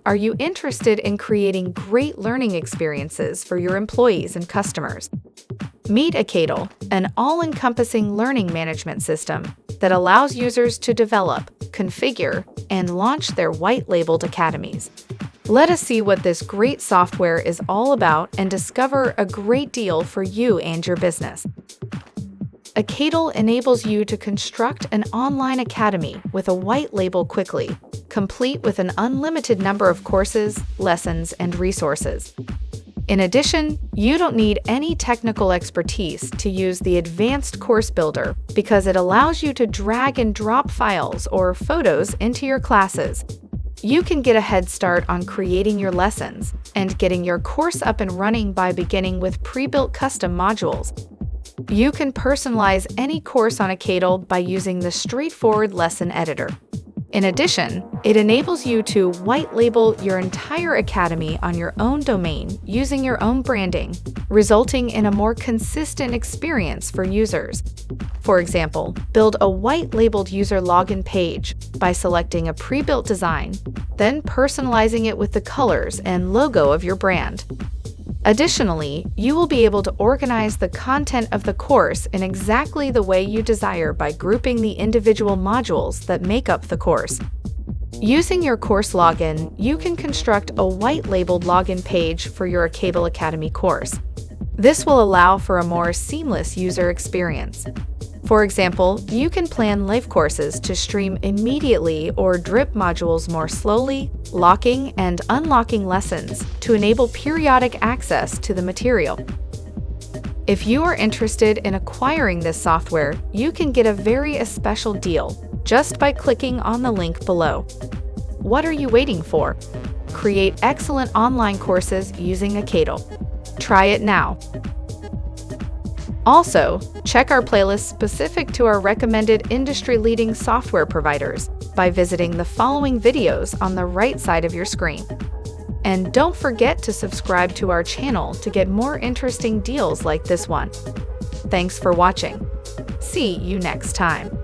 Are you interested in creating great learning experiences for your employees and customers? Meet Acadle, an all-encompassing learning management system that allows users to develop, configure, and launch their white-labeled academies. Let us see what this great software is all about and discover a great deal for you and your business. Acadle enables you to construct an online academy with a white label quickly, complete with an unlimited number of courses, lessons, and resources. In addition, you don't need any technical expertise to use the advanced course builder because it allows you to drag and drop files or photos into your classes. You can get a head start on creating your lessons and getting your course up and running by beginning with pre-built custom modules. You can personalize any course on Acadle by using the straightforward lesson editor. In addition, it enables you to white label your entire academy on your own domain using your own branding, resulting in a more consistent experience for users. For example, build a white labeled user login page by selecting a pre-built design, then personalizing it with the colors and logo of your brand. Additionally, you will be able to organize the content of the course in exactly the way you desire by grouping the individual modules that make up the course. Using your course login, you can construct a white-labeled login page for your Acadle Academy course. This will allow for a more seamless user experience. For example, you can plan live courses to stream immediately or drip modules more slowly, locking and unlocking lessons to enable periodic access to the material. If you are interested in acquiring this software, you can get a very special deal just by clicking on the link below. What are you waiting for? Create excellent online courses using Acadle. Try it now. Also, check our playlist specific to our recommended industry-leading software providers by visiting the following videos on the right side of your screen. And don't forget to subscribe to our channel to get more interesting deals like this one. Thanks for watching. See you next time.